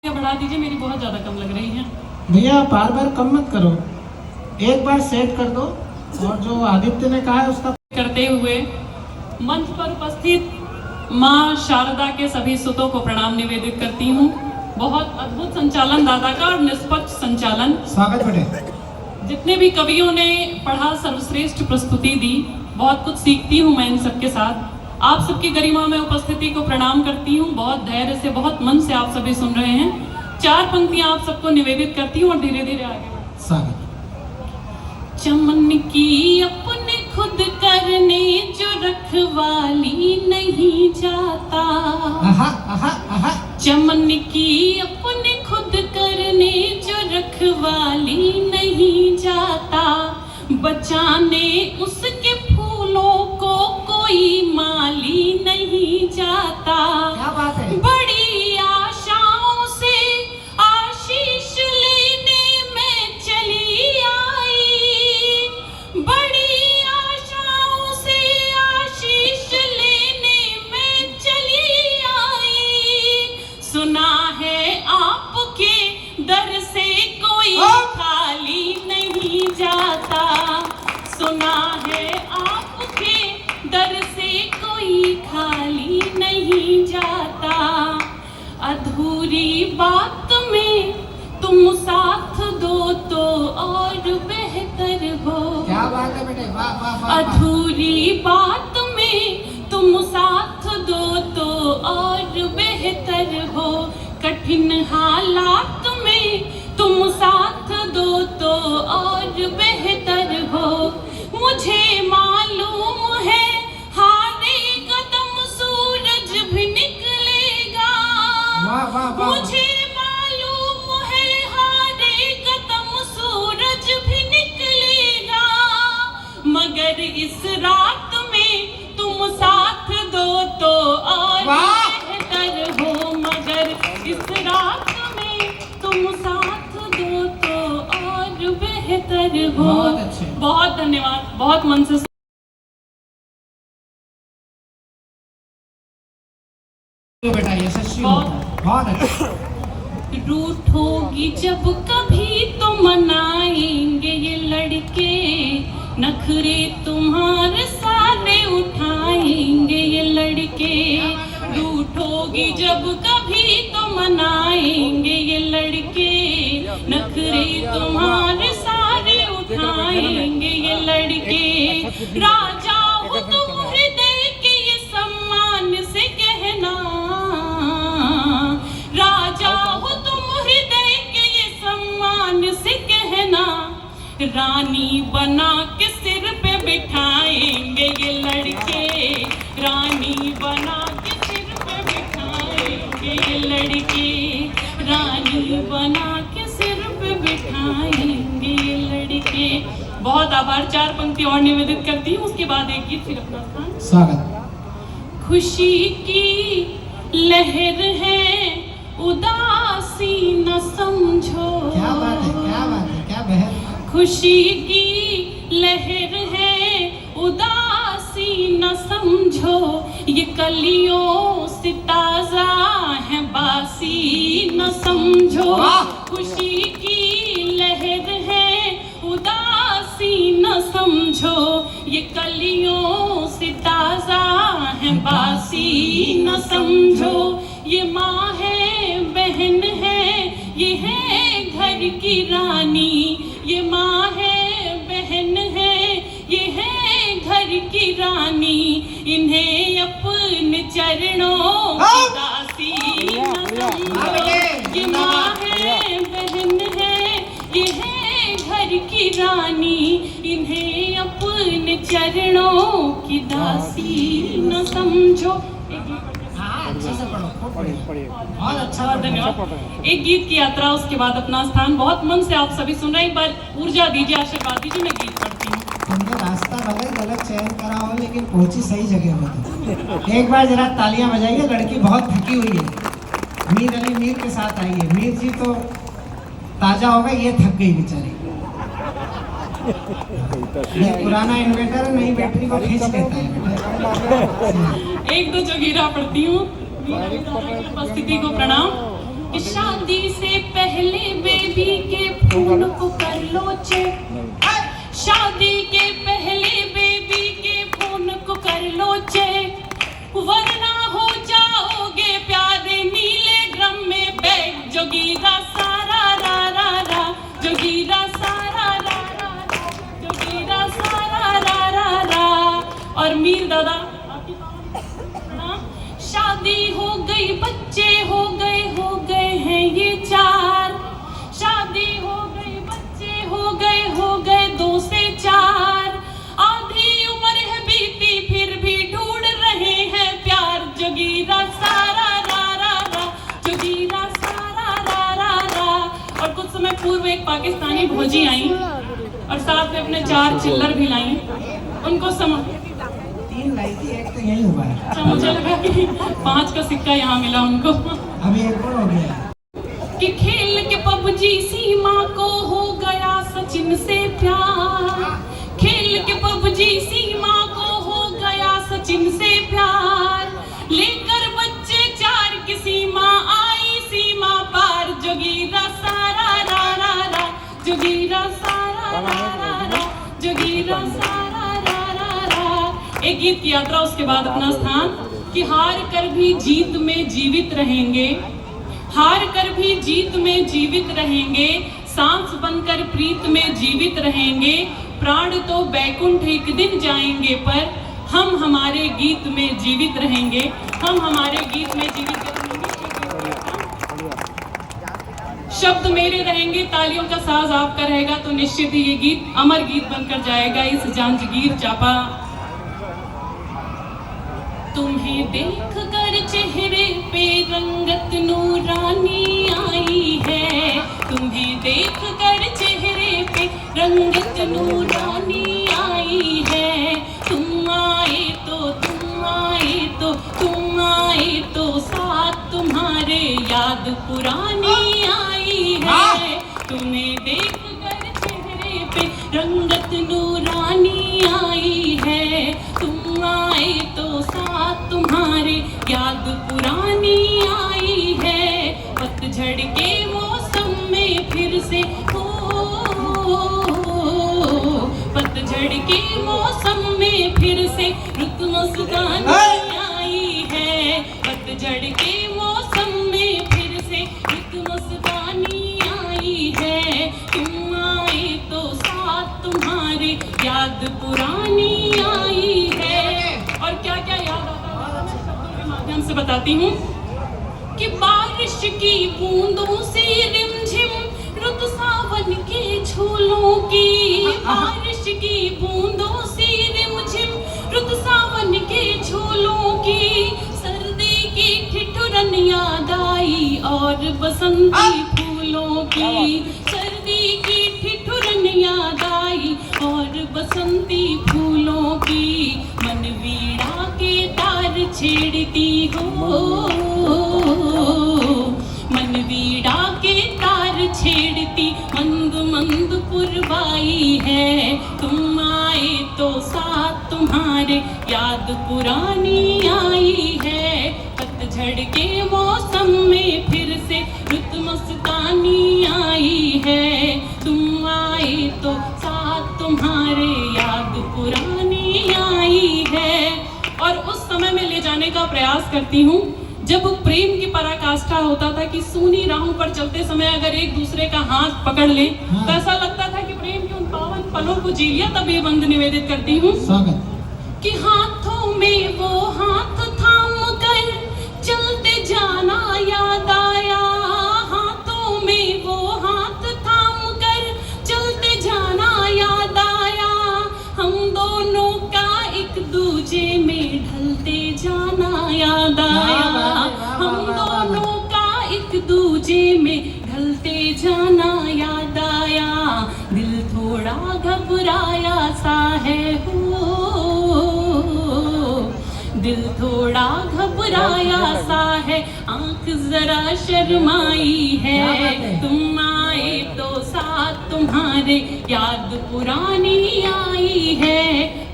बढ़ा दीजिए, मेरी बहुत ज्यादा कम लग रही है। भैया बार बार कम मत करो, एक बार सेट कर दो। और जो आदित्य ने कहा है उसका करते हुए मंच पर उपस्थित माँ शारदा के सभी सुतों को प्रणाम निवेदित करती हूँ। बहुत अद्भुत संचालन दादा का और निष्पक्ष संचालन। स्वागत बेटे। जितने भी कवियों ने पढ़ा सर्वश्रेष्ठ प्रस्तुति दी, बहुत कुछ सीखती हूँ मैं इन सबके साथ। आप सबकी गरिमा में उपस्थिति को प्रणाम करती हूँ। बहुत धैर्य से, बहुत मन से आप सभी सुन रहे हैं। चार पंक्तियां आप सबको निवेदित करती हूँ और धीरे धीरे आगे। स्वागत। चमन की अपने खुद करने जो रखवाली नहीं जाता। चमन की अपने खुद करने जो रखवाली नहीं जाता। बचाने उसके फूलों को कोई माली नहीं जाता। क्या बात है। बड़ी आशाओं से आशीष लेने में चली आई। बड़ी आशाओं से आशीष लेने में चली आई। सुना है आपके दर से कोई खाली नहीं जाता। सुना है आपके दर से कोई खाली नहीं जाता। अधूरी बात में तुम साथ दो तो और बेहतर हो। क्या बात है बेटे, वाह वाह वाह। अधूरी बात में तुम साथ दो तो और बेहतर हो। कठिन हालात में तुम साथ दो तो और बेहतर हो। मुझे मालूम है हारे कदम सूरज भी निकलेगा। वाह वाह वाह। मुझे मालूम है हारे कदम सूरज भी निकलेगा। मगर इस रात में तुम साथ दो तो और बेहतर हो। मगर इस रात में तुम साथ दो तो और बेहतर हो। बहुत अच्छे। बहुत धन्यवाद, बहुत मन से बेटा, यशस्वी हो। बहुत अच्छा। रूठोगी जब कभी तो मनाएंगे ये लड़के। नखरे तुम्हारे सारे उठाएंगे ये लड़के। रूठोगी जब कभी तो मनाएंगे ये लड़के। नखरे तुम्हारे सारे उठाएंगे ये लड़के। राजा हो तुम हृदय के ये सम्मान से कहना। राजा हो तुम हृदय के ये सम्मान से कहना। रानी बना के सिर पे बिठाएंगे ये लड़के। रानी बना के सिर पे बिठाएंगे ये लड़के। रानी बना के सिर पे बिठाएंगे ये लड़के। बहुत आभार। चार पंक्ति और निवेदित करती हूँ, उसके बाद एक गीत, फिर अपना स्थान। स्वागत। खुशी की लहर है उदासी न समझो। क्या बात है, क्या बात है, क्या बहन। खुशी की लहर है उदासी न समझो। ये कलियों से ताजा है बासी न समझो। खुशी की लहर है उदासी न समझो। ये कलियों से ताजा है बासी न समझो। ये माँ है, बहन है, ये है घर की रानी। ये माँ है, बहन है, ये है घर की रानी। इन्हें अपने चरणों की दासी न समझो। ये माँ है, बहन है, ये है घर की रानी। इन्हें अपने चरणों की दासी न समझो। अच्छे से पढ़ो, खूब बढ़िया। बहुत अच्छा, धन्यवाद। एक गीत की यात्रा, उसके बाद अपना स्थान। बहुत मन से आप सभी सुन रहे हैं। एक बार ऊर्जा दीजिए, आशीर्वाद दीजिए। मैं गीत पढ़ती हूँ। तुमने रास्ता भले गलत चयन करा हो, लेकिन पहुंची सही जगह में। एक बार जरा तालियां बजाइए। लड़की बहुत थकी हुई है। मीर अली मीर के साथ आई है। मीर जी तो ताजा हो गए, ये थक गई बेचारी। पुराना इन्वर्टर नई बैटरी को खींच लेता है। एक दो जगीरा पढ़ती हूँ। उपस्थिति को प्रणाम। कि शादी से पहले बेबी के फोन को कर लो चेक, शादी के पहले बेबी के फोन को कर लो चेक, वरना हो जाओगे प्यारे नीले ड्रम में बैग। जोगीरा सारा रा रा रा, जोगीरा सारा रा रा रा, जोगीरा सारा रा रा रा। और मीर दादा शादी हो गई, बच्चे हो गए हैं ये 4, शादी हो गई, बच्चे हो गए 2 से 4, आधी उम्र है बीती फिर भी ढूंढ रहे हैं प्यार। जोगीरा सारा रा रा रा, जोगीरा सारा रा रा रा। और कुछ समय पूर्व एक पाकिस्तानी भौजी आई और साथ में अपने 4 चिल्लर भी लाई। उनको समझ 3 लाई थी, एक तो यही हुआ है। अच्छा, मुझे लगा कि 5 का सिक्का यहाँ मिला उनको। अभी एक और हो गया कि खेल के पबजी सीमा को हो गया सचिन से प्यार, खेल के पबजी सीमा को हो गया सचिन से प्यार, लेकर बच्चे 4 की सीमा आई सीमा पार। जोगीरा सारा रा रा रा, जोगीरा सारा रा रा रा, जोगीरा सारा रा रा रा। एक गीत की यात्रा, उसके बाद अपना स्थान। कि हार कर भी जीत में जीवित रहेंगे, हार कर भी जीत में जीवित रहेंगे, सांस बनकर प्रीत में जीवित रहेंगे, प्राण तो बैकुंठ एक दिन जाएंगे पर हम हमारे गीत में जीवित रहेंगे, हम हमारे गीत में जीवित रहेंगे। शब्द मेरे रहेंगे, तालियों का साज आपका रहेगा, तो निश्चित ही ये गीत अमर गीत बनकर जाएगा इस जांजगीर चांपा। तुम्हें देख कर चेहरे पे रंगत नूरानी आई है, तुम्हें देख कर चेहरे पे रंगत नूरानी आई है। तुम आए तो तुम आए तो तुम आए तो साथ तुम्हारे याद पुरानी आई है। तुम्हें देख कर चेहरे पे रंगत नूरानी आई है, तुम आए तो साथ तुम्हारे याद पुरानी आई है। पतझड़ के मौसम में फिर से हो, पतझड़ के मौसम में फिर से रुत मुस्कानी आई है, पतझड़ के मौसम में फिर से रुत मुस्कानी आई है। तुम आए तो साथ तुम्हारे याद पुरानी आई है। और क्या क्या याद आता है शब्दों के माध्यम से बताती हूँ कि बारिश की बूंदों से रिमझिम रुत सावन के झूलों की, बारिश की बूंदों से रिमझिम रुत सावन के झूलों की, सर्दी की ठिठुरन याद आई और बसंती फूलों की, सर्दी की ठिठुरन याद आई और बसंती फूलों की। मन वीणा के तार छेड़ती हो, मन वीणा के तार छेड़ती मंद मंद पुरवाई है। तुम आए तो साथ तुम्हारे याद पुरानी आई है। पतझड़ के मौसम में फिर से रुत मस्तानी आई है। तुम आए तो साथ तुम्हारे याद पुरानी आई है। और उस समय में ले जाने का प्रयास करती हूँ जब प्रेम की पराकाष्ठा होता था कि सूनी राहों पर चलते समय अगर एक दूसरे का हाथ पकड़ ले तो ऐसा लगता था कि प्रेम के उन पावन पलों को जी लिया। तब ये बंद निवेदित करती हूँ कि हाथों में वो हाथ थाम कर चलते जाना याद आया, हाथों में वो हाथ थाम कर चलते जाना याद आया। हम दोनों का एक दूजे में ढलते जाना याद आया, हम दोनों का एक दूजे में ढलते जाना याद आया। दिल थोड़ा घबराया सा है हो, दिल थोड़ा घबराया सा है, आंख जरा शर्माई है। तुम आए तो साथ तुम्हारे याद पुरानी आई है।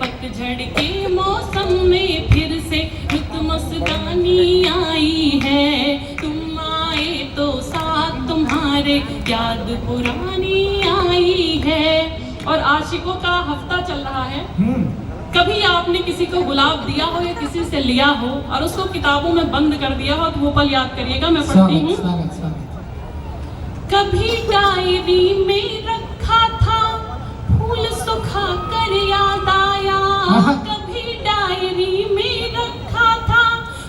पतझड़ के मौसम में फिर से रुत मस्तानी आई है। तुम आए तो तुम्हारे याद पुरानी आई है। और आशिकों का हफ्ता चल रहा है। कभी आपने किसी को गुलाब दिया हो या किसी से लिया हो और उसको किताबों में बंद कर दिया हो तो वो पल याद करिएगा। मैं पढ़ती हूँ। कभी डायरी में रखा था फूल सुखा कर याद आया। कभी डायरी में रखा था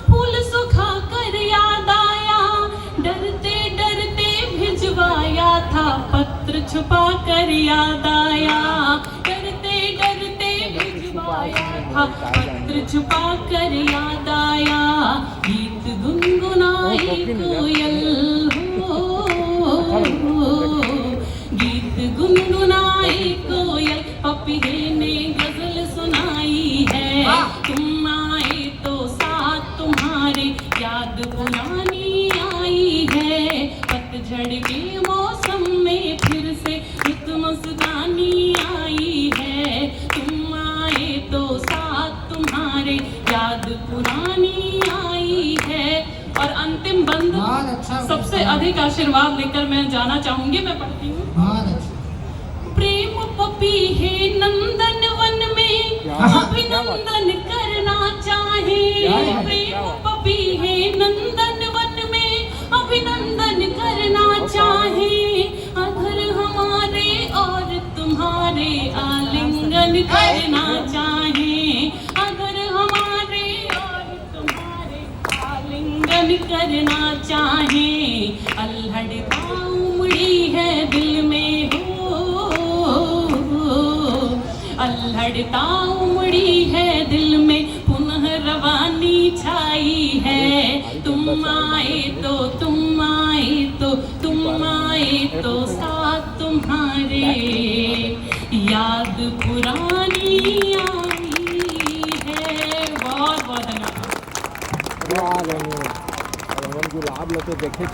फूल सुखा कर याद आया। डरते डरते भिजवाया था पत्र छुपा कर याद आया। डरते डरते भिजवाया था पत्र छुपा कर याद आया। गीत गुनगुनाई कोयल हो, गीत गुनगुनाई कोयल पपीहे ने गजल सुनाई है। तुम आए तो साथ तुम्हारे याद पुरानी आई है। पतझड़ के मौसम में फिर से एक मुस्कानी आई है। तुम आए तो साथ तुम्हारे याद पुरानी आई है। और अंतिम बंद सबसे अधिक आशीर्वाद लेकर मैं जाना चाहूंगी। मैं पढ़ती हूँ। प्रेम पपीहे नंदन वन में अभिनंदन करना चाहे। प्रेम पपीहे नंदन वन में अभिनंदन करना चाहे। अधर हमारे और तुम्हारे आलिंगन करना चाहे। अधर हमारे और तुम्हारे आलिंगन करना चाहे। अल्हड़ता उमड़ी है दिल में हो, अल्हड़ता उमड़ी है दिल में पुनः रवानी छाई है। तुम आए तो तुम आए तो तुम आए तो साथ तुम्हारे याद पुरानी आई है। बहुत बहुत धन्यवाद। गुलाब लोग देखे